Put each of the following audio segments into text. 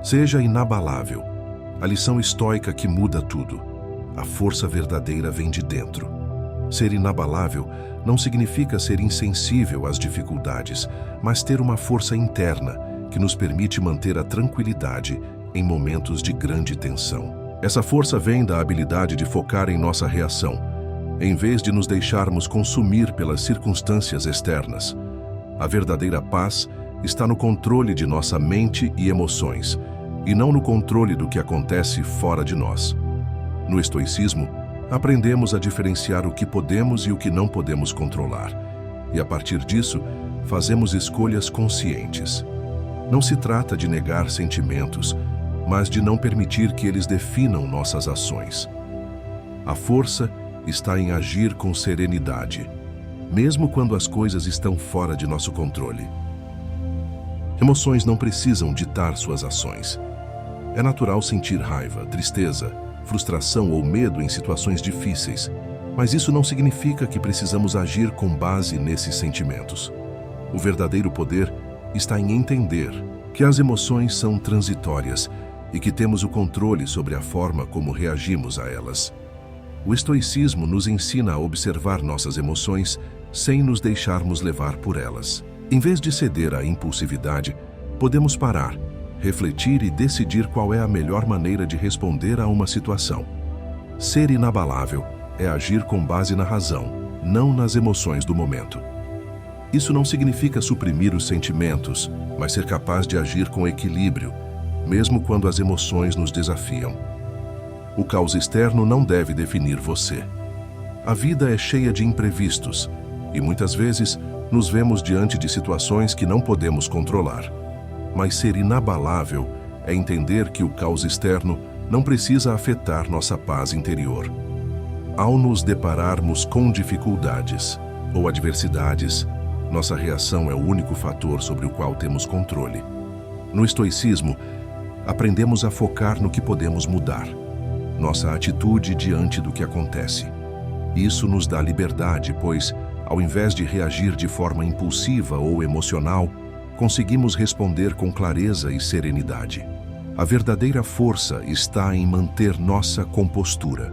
Seja inabalável. A lição estoica que muda tudo. A força verdadeira vem de dentro. Ser inabalável não significa ser insensível às dificuldades, mas ter uma força interna que nos permite manter a tranquilidade em momentos de grande tensão. Essa força vem da habilidade de focar em nossa reação, em vez de nos deixarmos consumir pelas circunstâncias externas. A verdadeira paz está no controle de nossa mente e emoções, e não no controle do que acontece fora de nós. No estoicismo, aprendemos a diferenciar o que podemos e o que não podemos controlar, e a partir disso, fazemos escolhas conscientes. Não se trata de negar sentimentos, mas de não permitir que eles definam nossas ações. A força está em agir com serenidade, mesmo quando as coisas estão fora de nosso controle. Emoções não precisam ditar suas ações. É natural sentir raiva, tristeza, frustração ou medo em situações difíceis, mas isso não significa que precisamos agir com base nesses sentimentos. O verdadeiro poder está em entender que as emoções são transitórias e que temos o controle sobre a forma como reagimos a elas. O estoicismo nos ensina a observar nossas emoções sem nos deixarmos levar por elas. Em vez de ceder à impulsividade, podemos parar, refletir e decidir qual é a melhor maneira de responder a uma situação. Ser inabalável é agir com base na razão, não nas emoções do momento. Isso não significa suprimir os sentimentos, mas ser capaz de agir com equilíbrio, mesmo quando as emoções nos desafiam. O caos externo não deve definir você. A vida é cheia de imprevistos e muitas vezes nos vemos diante de situações que não podemos controlar. Mas ser inabalável é entender que o caos externo não precisa afetar nossa paz interior. Ao nos depararmos com dificuldades ou adversidades, nossa reação é o único fator sobre o qual temos controle. No estoicismo, aprendemos a focar no que podemos mudar, nossa atitude diante do que acontece. Isso nos dá liberdade, pois, ao invés de reagir de forma impulsiva ou emocional, conseguimos responder com clareza e serenidade. A verdadeira força está em manter nossa compostura,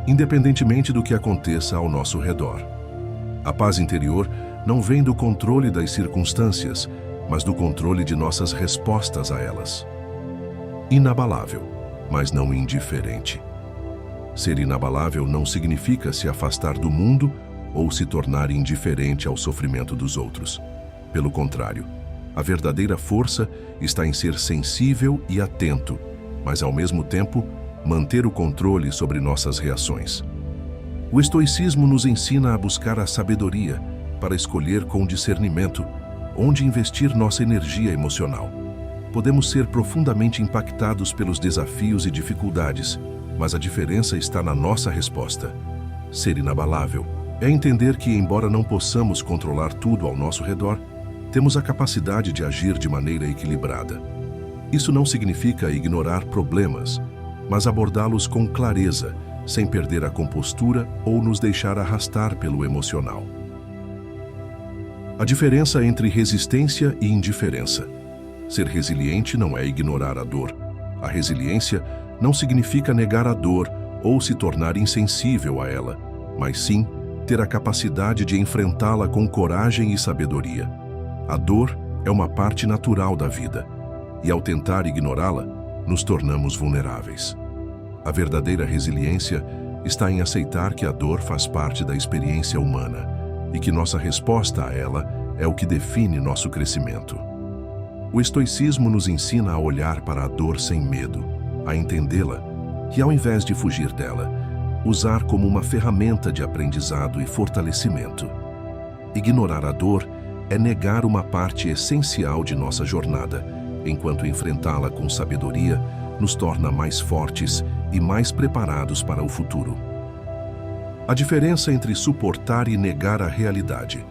independentemente do que aconteça ao nosso redor. A paz interior não vem do controle das circunstâncias, mas do controle de nossas respostas a elas. Inabalável, mas não indiferente. Ser inabalável não significa se afastar do mundo ou se tornar indiferente ao sofrimento dos outros. Pelo contrário, a verdadeira força está em ser sensível e atento, mas ao mesmo tempo manter o controle sobre nossas reações. O estoicismo nos ensina a buscar a sabedoria para escolher com discernimento onde investir nossa energia emocional. Podemos ser profundamente impactados pelos desafios e dificuldades, mas a diferença está na nossa resposta. Ser inabalável é entender que, embora não possamos controlar tudo ao nosso redor, temos a capacidade de agir de maneira equilibrada. Isso não significa ignorar problemas, mas abordá-los com clareza, sem perder a compostura ou nos deixar arrastar pelo emocional. A diferença entre resistência e indiferença. Ser resiliente não é ignorar a dor. A resiliência não significa negar a dor ou se tornar insensível a ela, mas sim ter a capacidade de enfrentá-la com coragem e sabedoria. A dor é uma parte natural da vida, e ao tentar ignorá-la, nos tornamos vulneráveis. A verdadeira resiliência está em aceitar que a dor faz parte da experiência humana e que nossa resposta a ela é o que define nosso crescimento. O estoicismo nos ensina a olhar para a dor sem medo, a entendê-la e, ao invés de fugir dela, usar como uma ferramenta de aprendizado e fortalecimento. Ignorar a dor é negar uma parte essencial de nossa jornada, enquanto enfrentá-la com sabedoria nos torna mais fortes e mais preparados para o futuro. A diferença entre suportar e negar a realidade.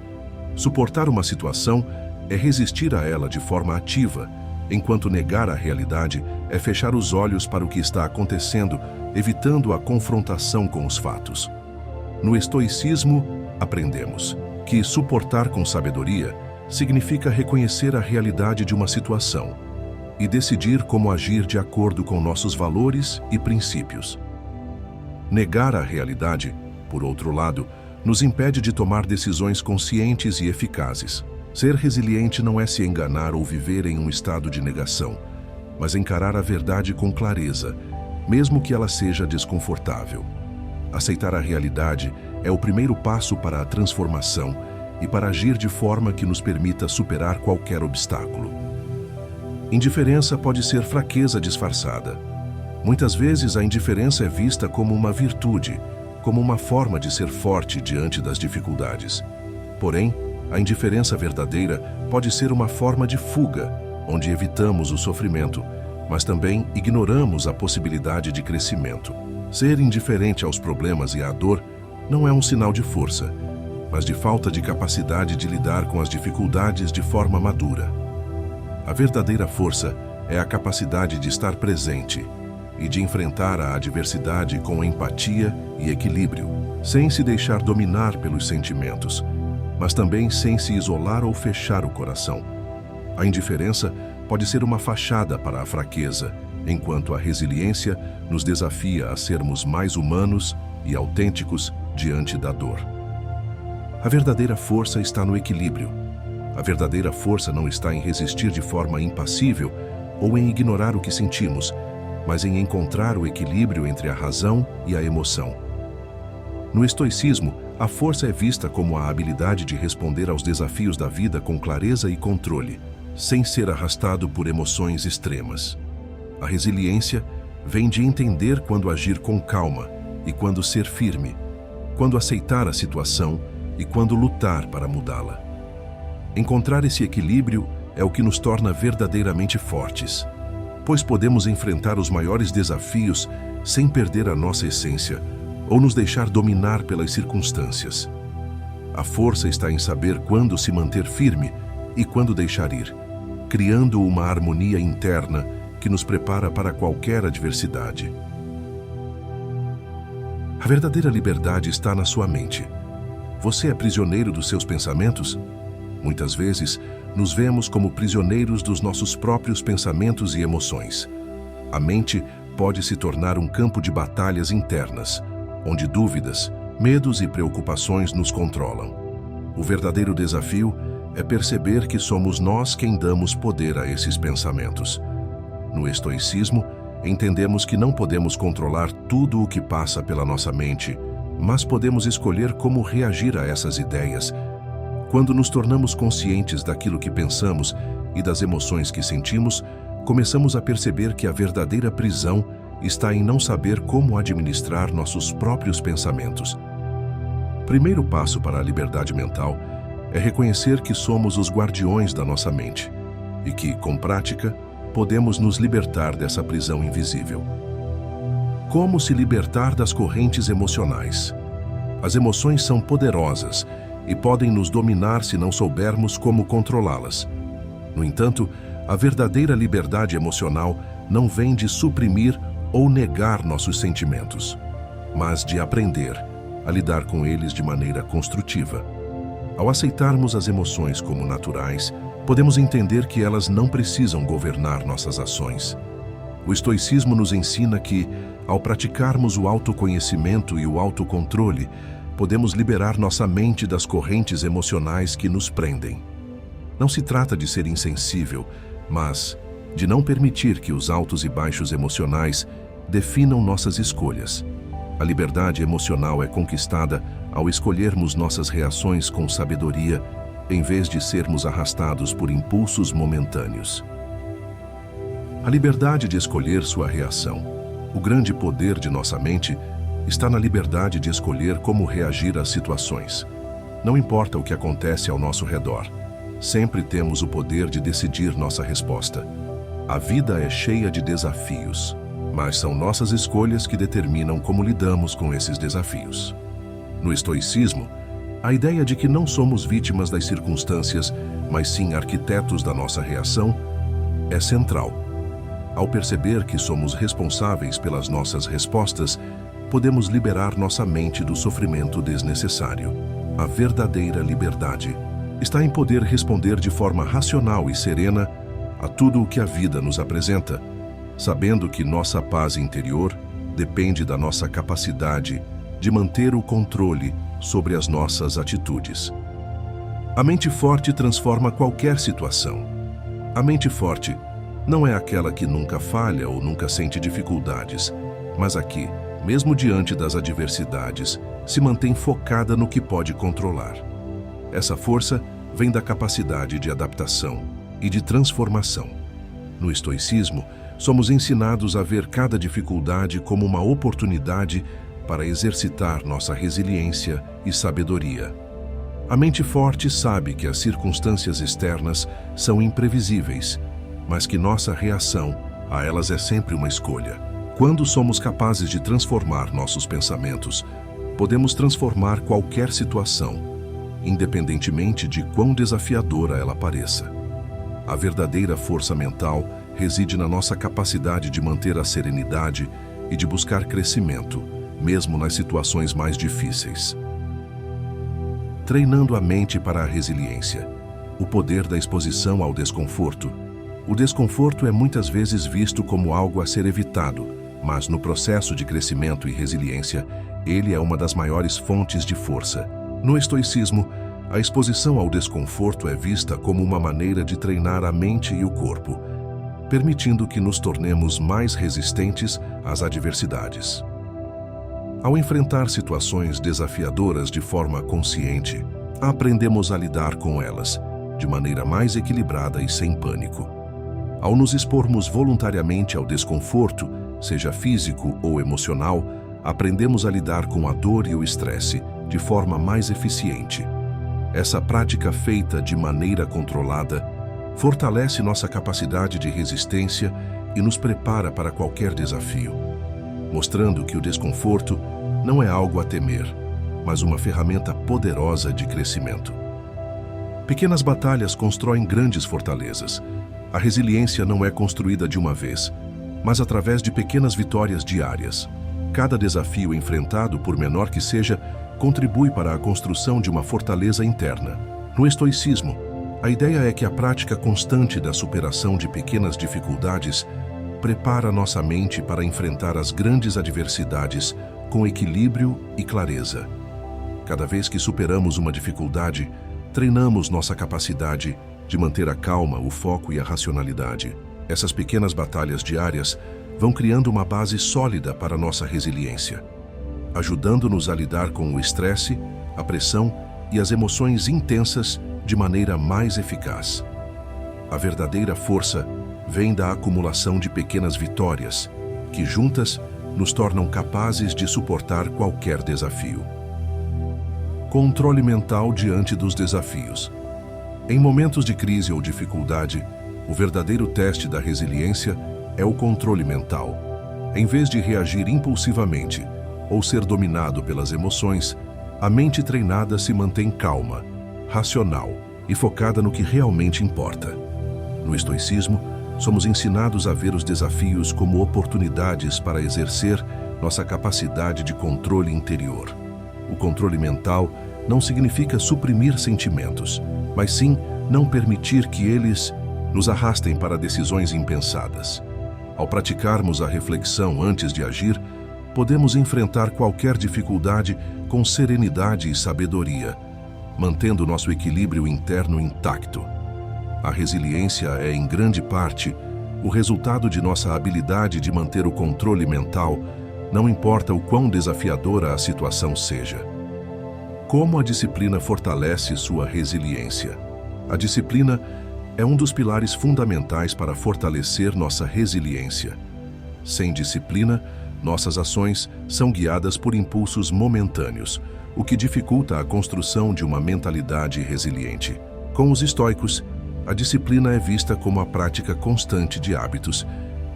Suportar uma situação é resistir a ela de forma ativa, enquanto negar a realidade é fechar os olhos para o que está acontecendo, evitando a confrontação com os fatos. No estoicismo, aprendemos que suportar com sabedoria significa reconhecer a realidade de uma situação, e decidir como agir de acordo com nossos valores e princípios. Negar a realidade, por outro lado, nos impede de tomar decisões conscientes e eficazes. Ser resiliente não é se enganar ou viver em um estado de negação, mas encarar a verdade com clareza, mesmo que ela seja desconfortável. Aceitar a realidade é o primeiro passo para a transformação e para agir de forma que nos permita superar qualquer obstáculo. Indiferença pode ser fraqueza disfarçada. Muitas vezes a indiferença é vista como uma virtude, como uma forma de ser forte diante das dificuldades. Porém, a indiferença verdadeira pode ser uma forma de fuga, onde evitamos o sofrimento, mas também ignoramos a possibilidade de crescimento. Ser indiferente aos problemas e à dor não é um sinal de força, mas de falta de capacidade de lidar com as dificuldades de forma madura. A verdadeira força é a capacidade de estar presente e de enfrentar a adversidade com empatia e equilíbrio, sem se deixar dominar pelos sentimentos, mas também sem se isolar ou fechar o coração. A indiferença pode ser uma fachada para a fraqueza, enquanto a resiliência nos desafia a sermos mais humanos e autênticos diante da dor. A verdadeira força está no equilíbrio. A verdadeira força não está em resistir de forma impassível ou em ignorar o que sentimos, mas em encontrar o equilíbrio entre a razão e a emoção. No estoicismo, a força é vista como a habilidade de responder aos desafios da vida com clareza e controle, sem ser arrastado por emoções extremas. A resiliência vem de entender quando agir com calma e quando ser firme, quando aceitar a situação e quando lutar para mudá-la. Encontrar esse equilíbrio é o que nos torna verdadeiramente fortes, pois podemos enfrentar os maiores desafios sem perder a nossa essência ou nos deixar dominar pelas circunstâncias. A força está em saber quando se manter firme e quando deixar ir, criando uma harmonia interna que nos prepara para qualquer adversidade. A verdadeira liberdade está na sua mente. Você é prisioneiro dos seus pensamentos? Muitas vezes, nos vemos como prisioneiros dos nossos próprios pensamentos e emoções. A mente pode se tornar um campo de batalhas internas, onde dúvidas, medos e preocupações nos controlam. O verdadeiro desafio é perceber que somos nós quem damos poder a esses pensamentos. No estoicismo, entendemos que não podemos controlar tudo o que passa pela nossa mente, mas podemos escolher como reagir a essas ideias. Quando nos tornamos conscientes daquilo que pensamos e das emoções que sentimos, começamos a perceber que a verdadeira prisão está em não saber como administrar nossos próprios pensamentos. Primeiro passo para a liberdade mental é reconhecer que somos os guardiões da nossa mente e que, com prática, podemos nos libertar dessa prisão invisível. Como se libertar das correntes emocionais? As emoções são poderosas e podem nos dominar se não soubermos como controlá-las. No entanto, a verdadeira liberdade emocional não vem de suprimir ou negar nossos sentimentos, mas de aprender a lidar com eles de maneira construtiva. Ao aceitarmos as emoções como naturais, podemos entender que elas não precisam governar nossas ações. O estoicismo nos ensina que, ao praticarmos o autoconhecimento e o autocontrole, podemos liberar nossa mente das correntes emocionais que nos prendem. Não se trata de ser insensível, mas de não permitir que os altos e baixos emocionais definam nossas escolhas. A liberdade emocional é conquistada ao escolhermos nossas reações com sabedoria, em vez de sermos arrastados por impulsos momentâneos. A liberdade de escolher sua reação. O grande poder de nossa mente está na liberdade de escolher como reagir às situações. Não importa o que acontece ao nosso redor, sempre temos o poder de decidir nossa resposta. A vida é cheia de desafios, mas são nossas escolhas que determinam como lidamos com esses desafios. No estoicismo, a ideia de que não somos vítimas das circunstâncias, mas sim arquitetos da nossa reação, é central. Ao perceber que somos responsáveis pelas nossas respostas, podemos liberar nossa mente do sofrimento desnecessário. A verdadeira liberdade está em poder responder de forma racional e serena a tudo o que a vida nos apresenta, sabendo que nossa paz interior depende da nossa capacidade de manter o controle sobre as nossas atitudes. A mente forte transforma qualquer situação. A mente forte não é aquela que nunca falha ou nunca sente dificuldades, mas a que, mesmo diante das adversidades, se mantém focada no que pode controlar. Essa força vem da capacidade de adaptação e de transformação. No estoicismo, somos ensinados a ver cada dificuldade como uma oportunidade para exercitar nossa resiliência e sabedoria. A mente forte sabe que as circunstâncias externas são imprevisíveis, mas que nossa reação a elas é sempre uma escolha. Quando somos capazes de transformar nossos pensamentos, podemos transformar qualquer situação, independentemente de quão desafiadora ela pareça. A verdadeira força mental reside na nossa capacidade de manter a serenidade e de buscar crescimento, mesmo nas situações mais difíceis. Treinando a mente para a resiliência. O poder da exposição ao desconforto. O desconforto é muitas vezes visto como algo a ser evitado, mas no processo de crescimento e resiliência, ele é uma das maiores fontes de força. No estoicismo, a exposição ao desconforto é vista como uma maneira de treinar a mente e o corpo, permitindo que nos tornemos mais resistentes às adversidades. Ao enfrentar situações desafiadoras de forma consciente, aprendemos a lidar com elas de maneira mais equilibrada e sem pânico. Ao nos expormos voluntariamente ao desconforto, seja físico ou emocional, aprendemos a lidar com a dor e o estresse de forma mais eficiente. Essa prática feita de maneira controlada fortalece nossa capacidade de resistência e nos prepara para qualquer desafio, mostrando que o desconforto não é algo a temer, mas uma ferramenta poderosa de crescimento. Pequenas batalhas constroem grandes fortalezas. A resiliência não é construída de uma vez, mas através de pequenas vitórias diárias. Cada desafio enfrentado, por menor que seja, contribui para a construção de uma fortaleza interna. No estoicismo, a ideia é que a prática constante da superação de pequenas dificuldades prepara nossa mente para enfrentar as grandes adversidades com equilíbrio e clareza. Cada vez que superamos uma dificuldade, treinamos nossa capacidade de manter a calma, o foco e a racionalidade. Essas pequenas batalhas diárias vão criando uma base sólida para nossa resiliência, ajudando-nos a lidar com o estresse, a pressão e as emoções intensas de maneira mais eficaz. A verdadeira força vem da acumulação de pequenas vitórias, que juntas nos tornam capazes de suportar qualquer desafio. Controle mental diante dos desafios. Em momentos de crise ou dificuldade, o verdadeiro teste da resiliência é o controle mental. Em vez de reagir impulsivamente ou ser dominado pelas emoções, a mente treinada se mantém calma, racional e focada no que realmente importa. No estoicismo, somos ensinados a ver os desafios como oportunidades para exercer nossa capacidade de controle interior. O controle mental não significa suprimir sentimentos, mas sim não permitir que eles nos arrastem para decisões impensadas. Ao praticarmos a reflexão antes de agir, podemos enfrentar qualquer dificuldade com serenidade e sabedoria, mantendo nosso equilíbrio interno intacto. A resiliência é, em grande parte, o resultado de nossa habilidade de manter o controle mental, não importa o quão desafiadora a situação seja. Como a disciplina fortalece sua resiliência? A disciplina é um dos pilares fundamentais para fortalecer nossa resiliência. Sem disciplina, nossas ações são guiadas por impulsos momentâneos, o que dificulta a construção de uma mentalidade resiliente. Com os estoicos, a disciplina é vista como a prática constante de hábitos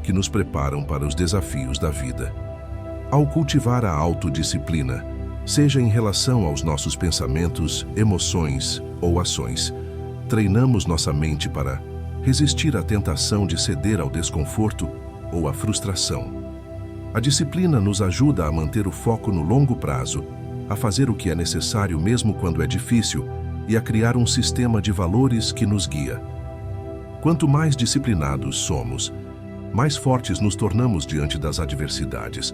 que nos preparam para os desafios da vida. Ao cultivar a autodisciplina, seja em relação aos nossos pensamentos, emoções ou ações, treinamos nossa mente para resistir à tentação de ceder ao desconforto ou à frustração. A disciplina nos ajuda a manter o foco no longo prazo, a fazer o que é necessário mesmo quando é difícil e a criar um sistema de valores que nos guia. Quanto mais disciplinados somos, mais fortes nos tornamos diante das adversidades,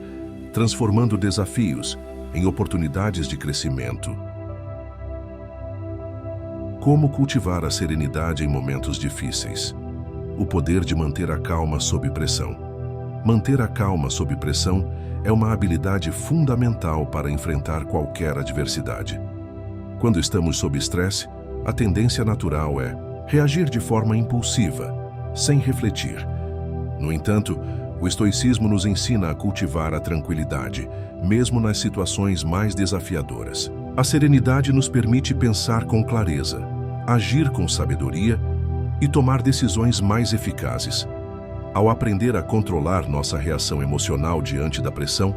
transformando desafios em oportunidades de crescimento. Como cultivar a serenidade em momentos difíceis? O poder de manter a calma sob pressão. Manter a calma sob pressão é uma habilidade fundamental para enfrentar qualquer adversidade. Quando estamos sob estresse, a tendência natural é reagir de forma impulsiva, sem refletir. No entanto, o estoicismo nos ensina a cultivar a tranquilidade, mesmo nas situações mais desafiadoras. A serenidade nos permite pensar com clareza, agir com sabedoria e tomar decisões mais eficazes. Ao aprender a controlar nossa reação emocional diante da pressão,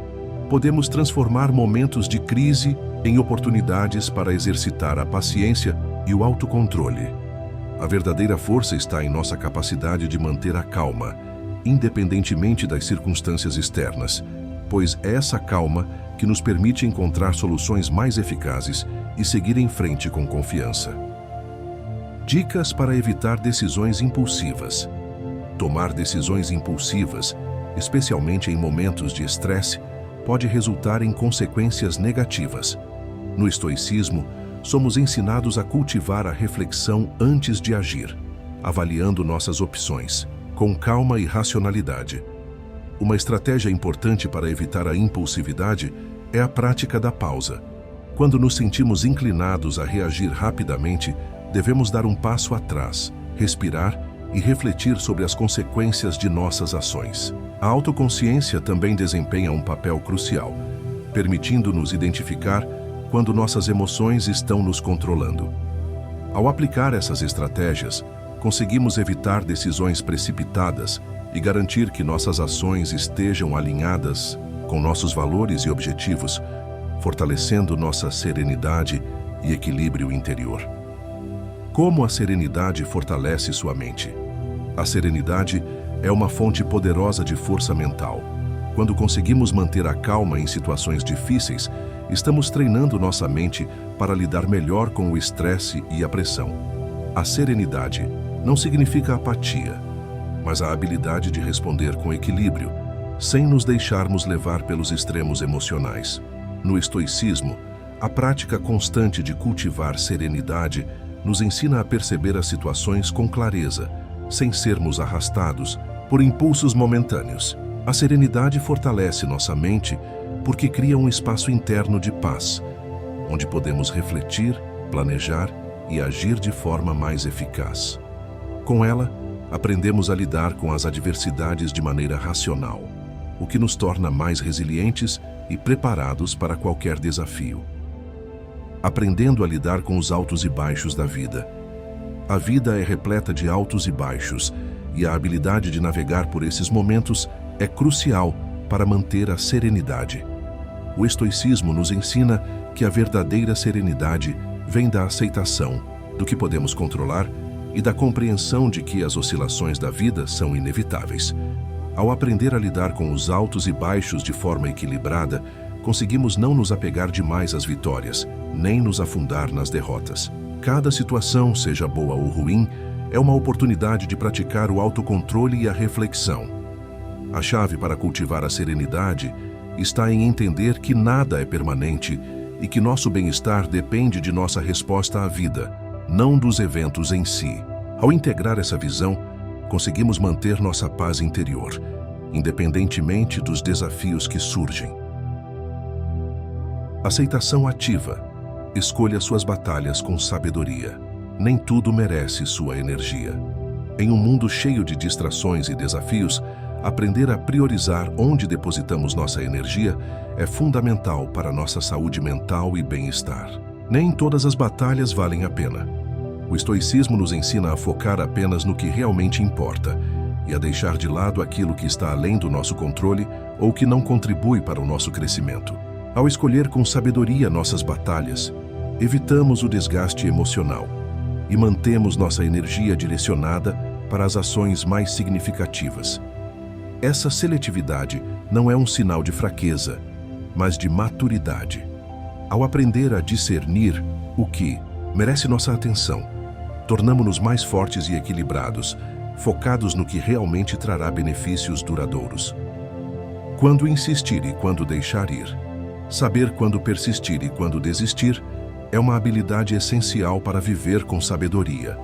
podemos transformar momentos de crise em oportunidades para exercitar a paciência e o autocontrole. A verdadeira força está em nossa capacidade de manter a calma, independentemente das circunstâncias externas, pois é essa calma que nos permite encontrar soluções mais eficazes e seguir em frente com confiança. Dicas para evitar decisões impulsivas. Tomar decisões impulsivas, especialmente em momentos de estresse, pode resultar em consequências negativas. No estoicismo, somos ensinados a cultivar a reflexão antes de agir, avaliando nossas opções, com calma e racionalidade. Uma estratégia importante para evitar a impulsividade é a prática da pausa. Quando nos sentimos inclinados a reagir rapidamente, devemos dar um passo atrás, respirar e refletir sobre as consequências de nossas ações. A autoconsciência também desempenha um papel crucial, permitindo-nos identificar quando nossas emoções estão nos controlando. Ao aplicar essas estratégias, conseguimos evitar decisões precipitadas e garantir que nossas ações estejam alinhadas com nossos valores e objetivos, fortalecendo nossa serenidade e equilíbrio interior. Como a serenidade fortalece sua mente? A serenidade é uma fonte poderosa de força mental. Quando conseguimos manter a calma em situações difíceis, estamos treinando nossa mente para lidar melhor com o estresse e a pressão. A serenidade não significa apatia, mas a habilidade de responder com equilíbrio, sem nos deixarmos levar pelos extremos emocionais. No estoicismo, a prática constante de cultivar serenidade nos ensina a perceber as situações com clareza, sem sermos arrastados por impulsos momentâneos. A serenidade fortalece nossa mente porque cria um espaço interno de paz, onde podemos refletir, planejar e agir de forma mais eficaz. Com ela, aprendemos a lidar com as adversidades de maneira racional, o que nos torna mais resilientes e preparados para qualquer desafio. Aprendendo a lidar com os altos e baixos da vida. A vida é repleta de altos e baixos, e a habilidade de navegar por esses momentos é crucial para manter a serenidade. O estoicismo nos ensina que a verdadeira serenidade vem da aceitação do que podemos controlar e da compreensão de que as oscilações da vida são inevitáveis. Ao aprender a lidar com os altos e baixos de forma equilibrada, conseguimos não nos apegar demais às vitórias, nem nos afundar nas derrotas. Cada situação, seja boa ou ruim, é uma oportunidade de praticar o autocontrole e a reflexão. A chave para cultivar a serenidade está em entender que nada é permanente e que nosso bem-estar depende de nossa resposta à vida, não dos eventos em si. Ao integrar essa visão, conseguimos manter nossa paz interior, independentemente dos desafios que surgem. Aceitação ativa. Escolha suas batalhas com sabedoria. Nem tudo merece sua energia. Em um mundo cheio de distrações e desafios, aprender a priorizar onde depositamos nossa energia é fundamental para nossa saúde mental e bem-estar. Nem todas as batalhas valem a pena. O estoicismo nos ensina a focar apenas no que realmente importa e a deixar de lado aquilo que está além do nosso controle ou que não contribui para o nosso crescimento. Ao escolher com sabedoria nossas batalhas, evitamos o desgaste emocional e mantemos nossa energia direcionada para as ações mais significativas. Essa seletividade não é um sinal de fraqueza, mas de maturidade. Ao aprender a discernir o que merece nossa atenção, tornamo-nos mais fortes e equilibrados, focados no que realmente trará benefícios duradouros. Quando insistir e quando deixar ir. Saber quando persistir e quando desistir é uma habilidade essencial para viver com sabedoria.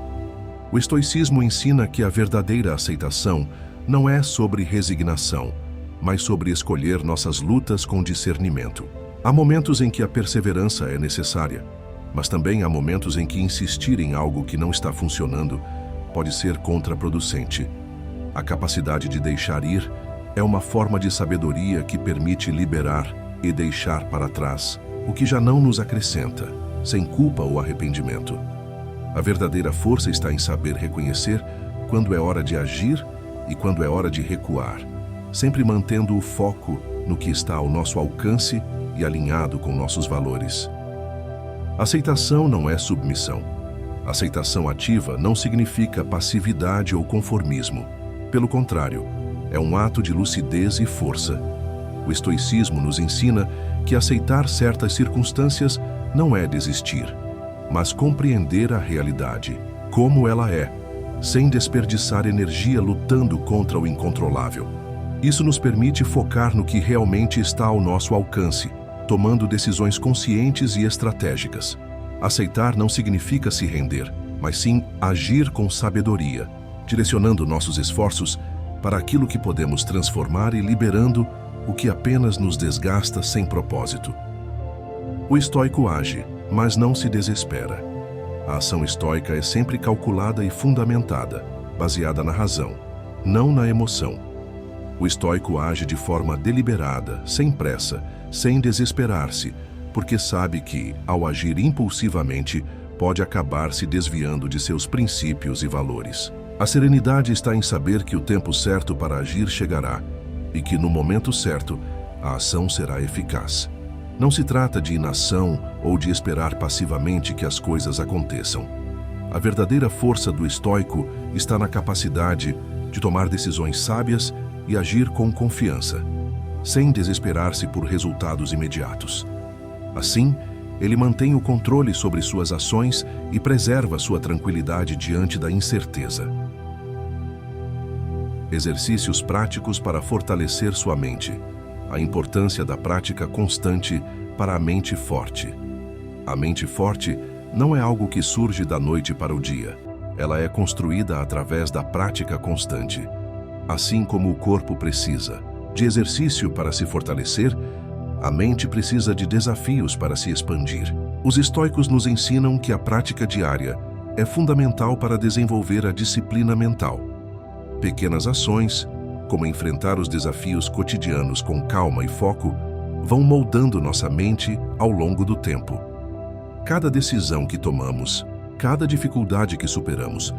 O estoicismo ensina que a verdadeira aceitação não é sobre resignação, mas sobre escolher nossas lutas com discernimento. Há momentos em que a perseverança é necessária, mas também há momentos em que insistir em algo que não está funcionando pode ser contraproducente. A capacidade de deixar ir é uma forma de sabedoria que permite liberar e deixar para trás o que já não nos acrescenta, sem culpa ou arrependimento. A verdadeira força está em saber reconhecer quando é hora de agir e quando é hora de recuar, sempre mantendo o foco no que está ao nosso alcance e alinhado com nossos valores. Aceitação não é submissão. Aceitação ativa não significa passividade ou conformismo. Pelo contrário, é um ato de lucidez e força. O estoicismo nos ensina que aceitar certas circunstâncias não é desistir, mas compreender a realidade, como ela é, sem desperdiçar energia lutando contra o incontrolável. Isso nos permite focar no que realmente está ao nosso alcance, tomando decisões conscientes e estratégicas. Aceitar não significa se render, mas sim agir com sabedoria, direcionando nossos esforços para aquilo que podemos transformar e liberando o que apenas nos desgasta sem propósito. O estoico age, mas não se desespera. A ação estoica é sempre calculada e fundamentada, baseada na razão, não na emoção. O estoico age de forma deliberada, sem pressa, sem desesperar-se, porque sabe que, ao agir impulsivamente, pode acabar se desviando de seus princípios e valores. A serenidade está em saber que o tempo certo para agir chegará e que, no momento certo, a ação será eficaz. Não se trata de inação ou de esperar passivamente que as coisas aconteçam. A verdadeira força do estoico está na capacidade de tomar decisões sábias e agir com confiança, sem desesperar-se por resultados imediatos. Assim, ele mantém o controle sobre suas ações e preserva sua tranquilidade diante da incerteza. Exercícios práticos para fortalecer sua mente. A importância da prática constante para a mente forte. A mente forte não é algo que surge da noite para o dia. Ela é construída através da prática constante. Assim como o corpo precisa de exercício para se fortalecer, a mente precisa de desafios para se expandir. Os estoicos nos ensinam que a prática diária é fundamental para desenvolver a disciplina mental. Pequenas ações, como enfrentar os desafios cotidianos com calma e foco, vão moldando nossa mente ao longo do tempo. Cada decisão que tomamos, cada dificuldade que superamos,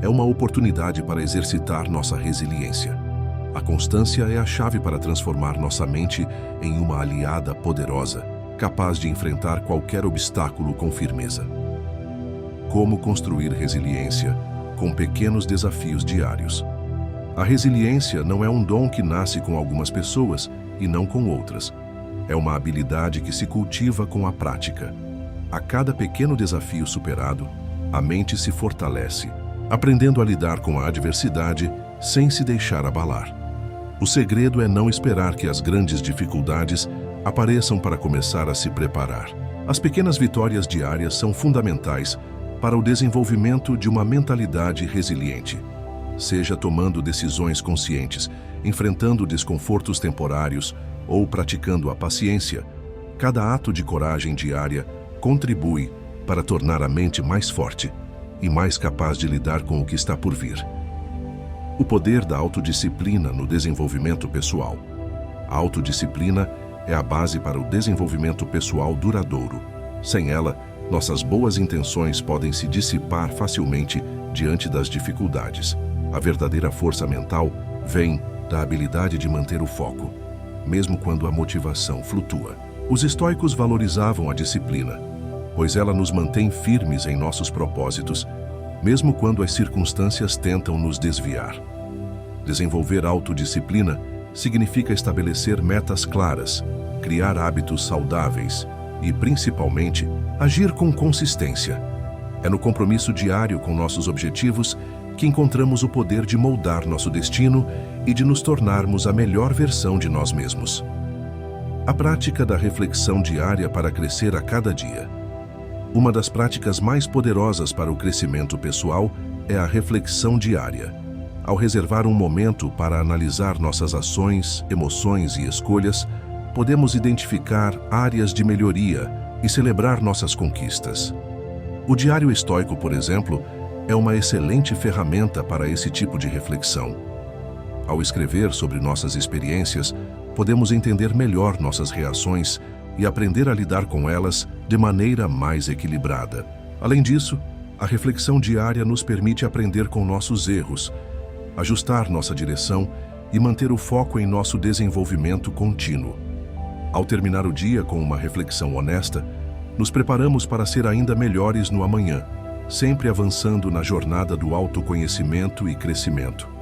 é uma oportunidade para exercitar nossa resiliência. A constância é a chave para transformar nossa mente em uma aliada poderosa, capaz de enfrentar qualquer obstáculo com firmeza. Como construir resiliência com pequenos desafios diários? A resiliência não é um dom que nasce com algumas pessoas e não com outras. É uma habilidade que se cultiva com a prática. A cada pequeno desafio superado, a mente se fortalece, aprendendo a lidar com a adversidade sem se deixar abalar. O segredo é não esperar que as grandes dificuldades apareçam para começar a se preparar. As pequenas vitórias diárias são fundamentais para o desenvolvimento de uma mentalidade resiliente. Seja tomando decisões conscientes, enfrentando desconfortos temporários ou praticando a paciência, cada ato de coragem diária contribui para tornar a mente mais forte e mais capaz de lidar com o que está por vir. O poder da autodisciplina no desenvolvimento pessoal. A autodisciplina é a base para o desenvolvimento pessoal duradouro. Sem ela, nossas boas intenções podem se dissipar facilmente diante das dificuldades. A verdadeira força mental vem da habilidade de manter o foco, mesmo quando a motivação flutua. Os estoicos valorizavam a disciplina, pois ela nos mantém firmes em nossos propósitos, mesmo quando as circunstâncias tentam nos desviar. Desenvolver autodisciplina significa estabelecer metas claras, criar hábitos saudáveis e, principalmente, agir com consistência. É no compromisso diário com nossos objetivos que encontramos o poder de moldar nosso destino e de nos tornarmos a melhor versão de nós mesmos. A prática da reflexão diária para crescer a cada dia. Uma das práticas mais poderosas para o crescimento pessoal é a reflexão diária. Ao reservar um momento para analisar nossas ações, emoções e escolhas, podemos identificar áreas de melhoria e celebrar nossas conquistas. O diário estoico, por exemplo, é uma excelente ferramenta para esse tipo de reflexão. Ao escrever sobre nossas experiências, podemos entender melhor nossas reações e aprender a lidar com elas de maneira mais equilibrada. Além disso, a reflexão diária nos permite aprender com nossos erros, ajustar nossa direção e manter o foco em nosso desenvolvimento contínuo. Ao terminar o dia com uma reflexão honesta, nos preparamos para ser ainda melhores no amanhã, sempre avançando na jornada do autoconhecimento e crescimento.